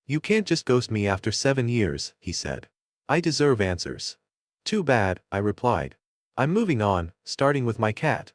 You can't just ghost me after 7 years, he said. I deserve answers. Too bad, I replied. I'm moving on, starting with my cat.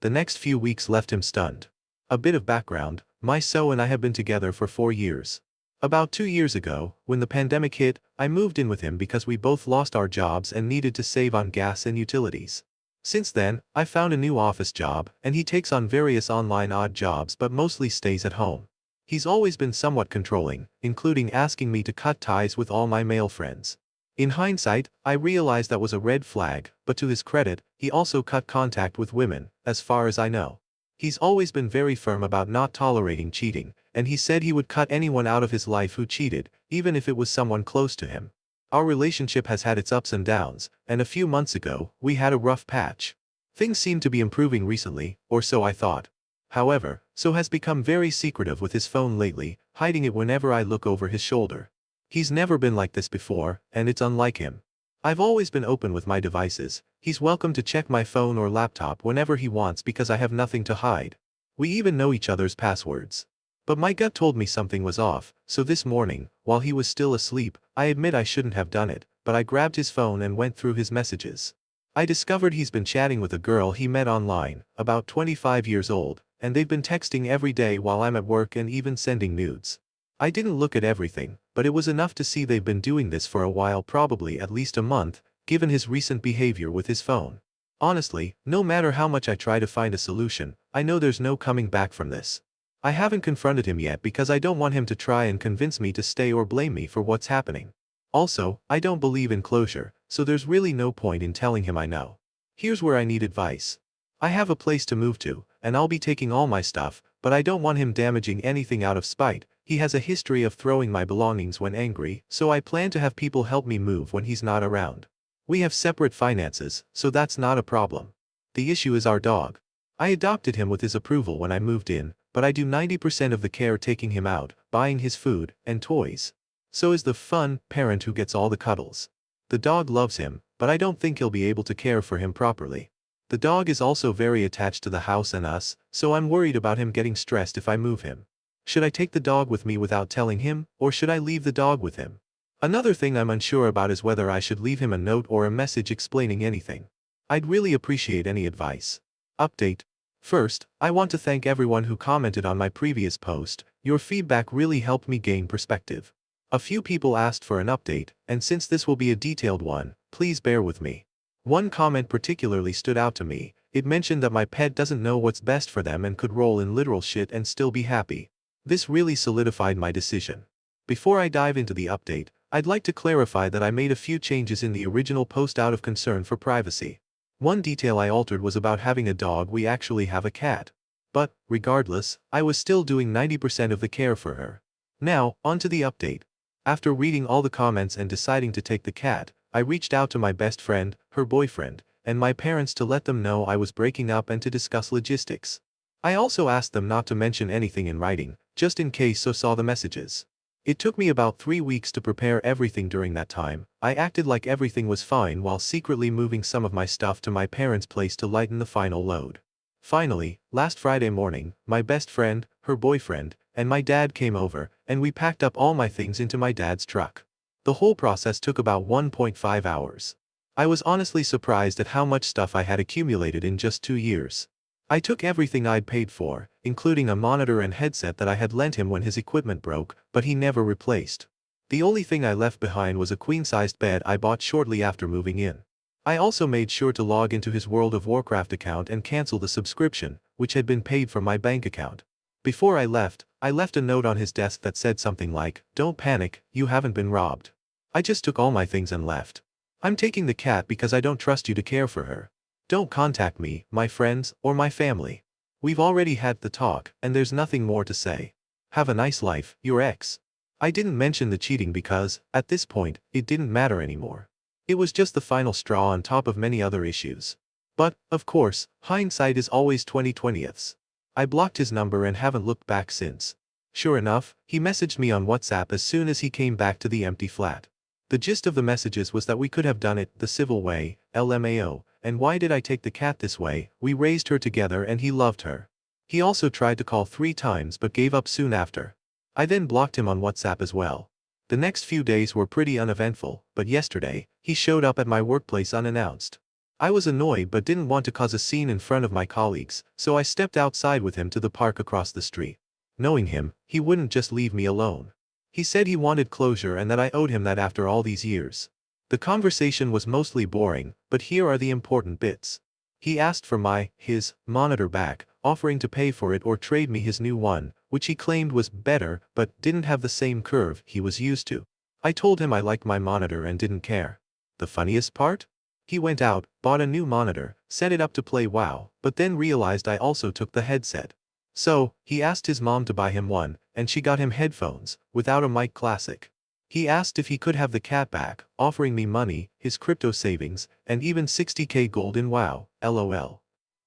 The next few weeks left him stunned. A bit of background, my so and I have been together for 4 years. About 2 years ago, when the pandemic hit, I moved in with him because we both lost our jobs and needed to save on gas and utilities. Since then, I found a new office job, and he takes on various online odd jobs but mostly stays at home. He's always been somewhat controlling, including asking me to cut ties with all my male friends. In hindsight, I realized that was a red flag, but to his credit, he also cut contact with women, as far as I know. He's always been very firm about not tolerating cheating, and he said he would cut anyone out of his life who cheated, even if it was someone close to him. Our relationship has had its ups and downs, and a few months ago, we had a rough patch. Things seem to be improving recently, or so I thought. However, so has become very secretive with his phone lately, hiding it whenever I look over his shoulder. He's never been like this before, and it's unlike him. I've always been open with my devices. He's welcome to check my phone or laptop whenever he wants because I have nothing to hide. We even know each other's passwords. But my gut told me something was off, so this morning, while he was still asleep, I admit I shouldn't have done it, but I grabbed his phone and went through his messages. I discovered he's been chatting with a girl he met online, about 25 years old, and they've been texting every day while I'm at work and even sending nudes. I didn't look at everything, but it was enough to see they've been doing this for a while, probably at least a month, given his recent behavior with his phone. Honestly, no matter how much I try to find a solution, I know there's no coming back from this. I haven't confronted him yet because I don't want him to try and convince me to stay or blame me for what's happening. Also, I don't believe in closure, so there's really no point in telling him I know. Here's where I need advice. I have a place to move to, and I'll be taking all my stuff, but I don't want him damaging anything out of spite. He has a history of throwing my belongings when angry, so I plan to have people help me move when he's not around. We have separate finances, so that's not a problem. The issue is our dog. I adopted him with his approval when I moved in, but I do 90% of the care, taking him out, buying his food, and toys. So is the fun parent who gets all the cuddles. The dog loves him, but I don't think he'll be able to care for him properly. The dog is also very attached to the house and us, so I'm worried about him getting stressed if I move him. Should I take the dog with me without telling him, or should I leave the dog with him? Another thing I'm unsure about is whether I should leave him a note or a message explaining anything. I'd really appreciate any advice. Update. First, I want to thank everyone who commented on my previous post. Your feedback really helped me gain perspective. A few people asked for an update, and since this will be a detailed one, please bear with me. One comment particularly stood out to me. It mentioned that my pet doesn't know what's best for them and could roll in literal shit and still be happy. This really solidified my decision. Before I dive into the update, I'd like to clarify that I made a few changes in the original post out of concern for privacy. One detail I altered was about having a dog. We actually have a cat. But, regardless, I was still doing 90% of the care for her. Now, on to the update. After reading all the comments and deciding to take the cat, I reached out to my best friend, her boyfriend, and my parents to let them know I was breaking up and to discuss logistics. I also asked them not to mention anything in writing, just in case so saw the messages. It took me about 3 weeks to prepare everything. During that time, I acted like everything was fine while secretly moving some of my stuff to my parents' place to lighten the final load. Finally, last Friday morning, my best friend, her boyfriend, and my dad came over, and we packed up all my things into my dad's truck. The whole process took about 1.5 hours. I was honestly surprised at how much stuff I had accumulated in just 2 years. I took everything I'd paid for, including a monitor and headset that I had lent him when his equipment broke, but he never replaced. The only thing I left behind was a queen-sized bed I bought shortly after moving in. I also made sure to log into his World of Warcraft account and cancel the subscription, which had been paid from my bank account. Before I left a note on his desk that said something like, "Don't panic, you haven't been robbed." I just took all my things and left. I'm taking the cat because I don't trust you to care for her. Don't contact me, my friends, or my family. We've already had the talk, and there's nothing more to say. Have a nice life, your ex. I didn't mention the cheating because, at this point, it didn't matter anymore. It was just the final straw on top of many other issues. But, of course, hindsight is always 20/20ths. I blocked his number and haven't looked back since. Sure enough, he messaged me on WhatsApp as soon as he came back to the empty flat. The gist of the messages was that we could have done it the civil way, LMAO, and why did I take the cat this way? We raised her together and he loved her. He also tried to call 3 times but gave up soon after. I then blocked him on WhatsApp as well. The next few days were pretty uneventful, but yesterday, he showed up at my workplace unannounced. I was annoyed but didn't want to cause a scene in front of my colleagues, so I stepped outside with him to the park across the street. Knowing him, he wouldn't just leave me alone. He said he wanted closure and that I owed him that after all these years. The conversation was mostly boring, but here are the important bits. He asked for his monitor back, offering to pay for it or trade me his new one, which he claimed was better but didn't have the same curve he was used to. I told him I liked my monitor and didn't care. The funniest part? He went out, bought a new monitor, set it up to play WoW, but then realized I also took the headset. So, he asked his mom to buy him one, and she got him headphones, without a mic classic. He asked if he could have the cat back, offering me money, his crypto savings, and even 60k gold in WoW, lol.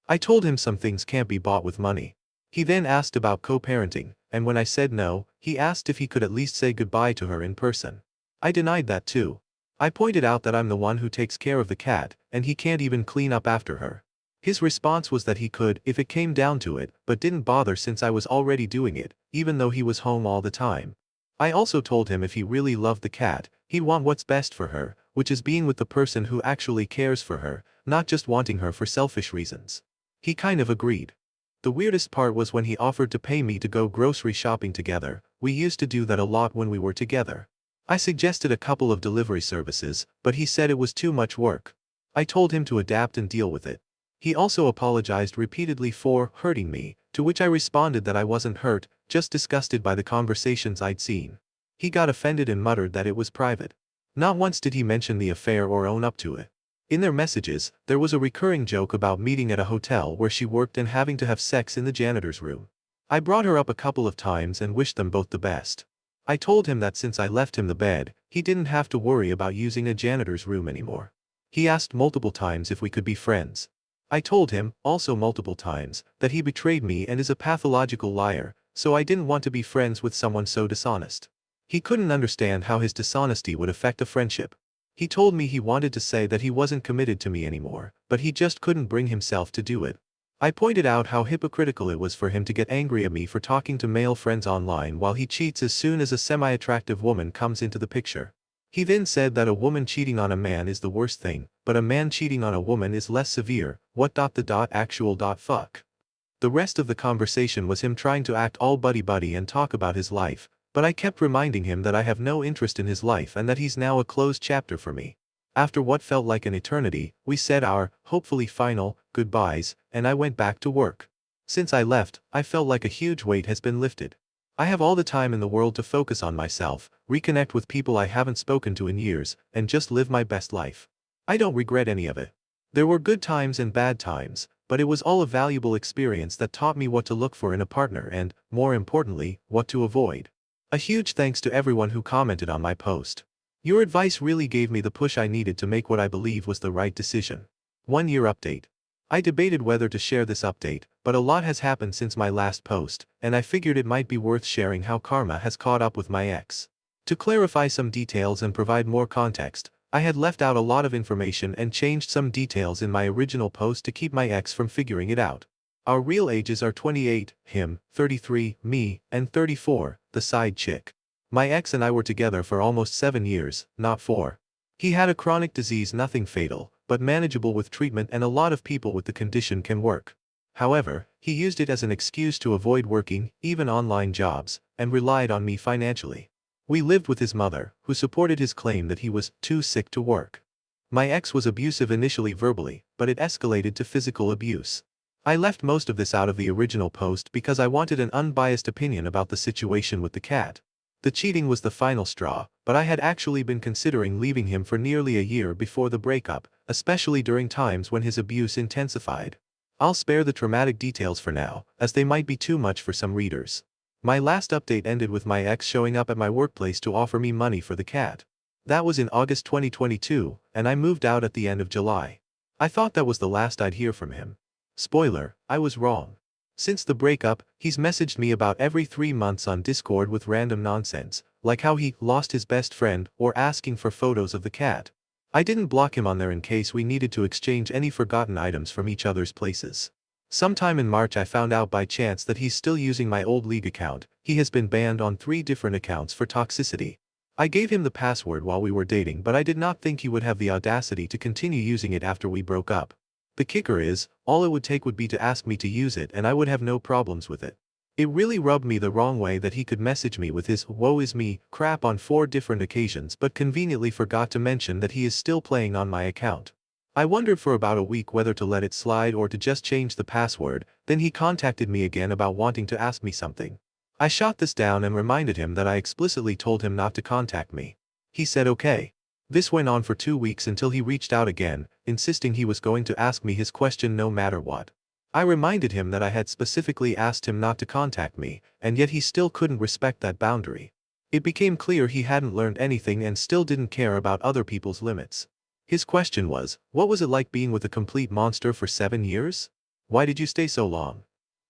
I told him some things can't be bought with money. He then asked about co-parenting, and when I said no, he asked if he could at least say goodbye to her in person. I denied that too. I pointed out that I'm the one who takes care of the cat, and he can't even clean up after her. His response was that he could if it came down to it, but didn't bother since I was already doing it, even though he was home all the time. I also told him if he really loved the cat, he'd want what's best for her, which is being with the person who actually cares for her, not just wanting her for selfish reasons. He kind of agreed. The weirdest part was when he offered to pay me to go grocery shopping together. We used to do that a lot when we were together. I suggested a couple of delivery services, but he said it was too much work. I told him to adapt and deal with it. He also apologized repeatedly for hurting me, to which I responded that I wasn't hurt, just disgusted by the conversations I'd seen. He got offended and muttered that it was private. Not once did he mention the affair or own up to it. In their messages, there was a recurring joke about meeting at a hotel where she worked and having to have sex in the janitor's room. I brought her up a couple of times and wished them both the best. I told him that since I left him the bed, he didn't have to worry about using a janitor's room anymore. He asked multiple times if we could be friends. I told him, also multiple times, that he betrayed me and is a pathological liar, so I didn't want to be friends with someone so dishonest. He couldn't understand how his dishonesty would affect a friendship. He told me he wanted to say that he wasn't committed to me anymore, but he just couldn't bring himself to do it. I pointed out how hypocritical it was for him to get angry at me for talking to male friends online while he cheats as soon as a semi-attractive woman comes into the picture. He then said that a woman cheating on a man is the worst thing, but a man cheating on a woman is less severe. Fuck. The rest of the conversation was him trying to act all buddy-buddy and talk about his life, but I kept reminding him that I have no interest in his life and that he's now a closed chapter for me. After what felt like an eternity, we said our, hopefully final, goodbyes, and I went back to work. Since I left, I felt like a huge weight has been lifted. I have all the time in the world to focus on myself, reconnect with people I haven't spoken to in years, and just live my best life. I don't regret any of it. There were good times and bad times, but it was all a valuable experience that taught me what to look for in a partner and, more importantly, what to avoid. A huge thanks to everyone who commented on my post. Your advice really gave me the push I needed to make what I believe was the right decision. 1 year update. I debated whether to share this update, but a lot has happened since my last post, and I figured it might be worth sharing how karma has caught up with my ex. To clarify some details and provide more context, I had left out a lot of information and changed some details in my original post to keep my ex from figuring it out. Our real ages are 28, him, 33, me, and 34, the side chick. My ex and I were together for almost 7 years, not 4. He had a chronic disease, nothing fatal, but manageable with treatment, and a lot of people with the condition can work. However, he used it as an excuse to avoid working, even online jobs, and relied on me financially. We lived with his mother, who supported his claim that he was too sick to work. My ex was abusive initially verbally, but it escalated to physical abuse. I left most of this out of the original post because I wanted an unbiased opinion about the situation with the cat. The cheating was the final straw, but I had actually been considering leaving him for nearly a year before the breakup, especially during times when his abuse intensified. I'll spare the traumatic details for now, as they might be too much for some readers. My last update ended with my ex showing up at my workplace to offer me money for the cat. That was in August 2022, and I moved out at the end of July. I thought that was the last I'd hear from him. Spoiler, I was wrong. Since the breakup, he's messaged me about every 3 months on Discord with random nonsense, like how he lost his best friend or asking for photos of the cat. I didn't block him on there in case we needed to exchange any forgotten items from each other's places. Sometime in March I found out by chance that he's still using my old League account. He has been banned on 3 different accounts for toxicity. I gave him the password while we were dating, but I did not think he would have the audacity to continue using it after we broke up. The kicker is, all it would take would be to ask me to use it and I would have no problems with it. It really rubbed me the wrong way that he could message me with his "woe is me" crap on 4 different occasions but conveniently forgot to mention that he is still playing on my account. I wondered for about a week whether to let it slide or to just change the password, then he contacted me again about wanting to ask me something. I shot this down and reminded him that I explicitly told him not to contact me. He said okay. This went on for 2 weeks until he reached out again, insisting he was going to ask me his question no matter what. I reminded him that I had specifically asked him not to contact me, and yet he still couldn't respect that boundary. It became clear he hadn't learned anything and still didn't care about other people's limits. His question was, what was it like being with a complete monster for 7 years? Why did you stay so long?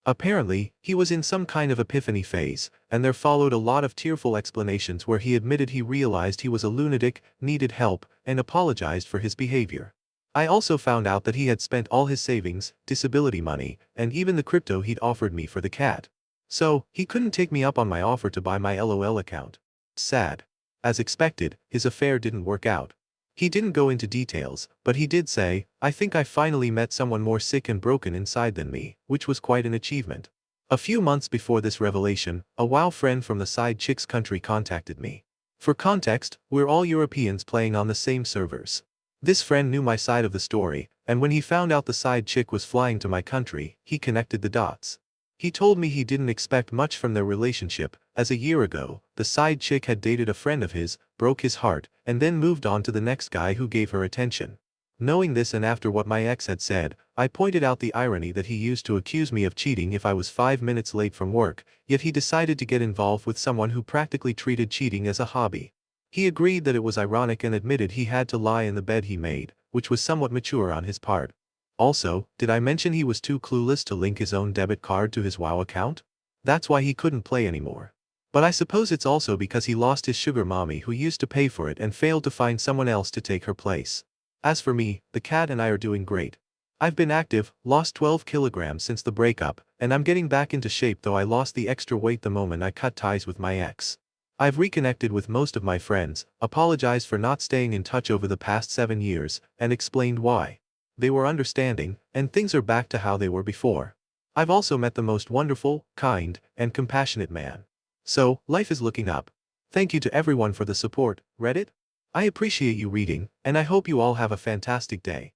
Apparently, he was in some kind of epiphany phase, and there followed a lot of tearful explanations where he admitted he realized he was a lunatic, needed help, and apologized for his behavior. I also found out that he had spent all his savings, disability money, and even the crypto he'd offered me for the cat. So, he couldn't take me up on my offer to buy my LOL account. Sad. As expected, his affair didn't work out. He didn't go into details, but he did say, "I think I finally met someone more sick and broken inside than me," which was quite an achievement. A few months before this revelation, a WoW friend from the side chick's country contacted me. For context, we're all Europeans playing on the same servers. This friend knew my side of the story, and when he found out the side chick was flying to my country, he connected the dots. He told me he didn't expect much from their relationship, as a year ago, the side chick had dated a friend of his, broke his heart, and then moved on to the next guy who gave her attention. Knowing this and after what my ex had said, I pointed out the irony that he used to accuse me of cheating if I was 5 minutes late from work, yet he decided to get involved with someone who practically treated cheating as a hobby. He agreed that it was ironic and admitted he had to lie in the bed he made, which was somewhat mature on his part. Also, did I mention he was too clueless to link his own debit card to his WoW account? That's why he couldn't play anymore. But I suppose it's also because he lost his sugar mommy who used to pay for it and failed to find someone else to take her place. As for me, the cat and I are doing great. I've been active, lost 12 kilograms since the breakup, and I'm getting back into shape, though I lost the extra weight the moment I cut ties with my ex. I've reconnected with most of my friends, apologized for not staying in touch over the past 7 years, and explained why. They were understanding, and things are back to how they were before. I've also met the most wonderful, kind, and compassionate man. So, life is looking up. Thank you to everyone for the support, Reddit. I appreciate you reading, and I hope you all have a fantastic day.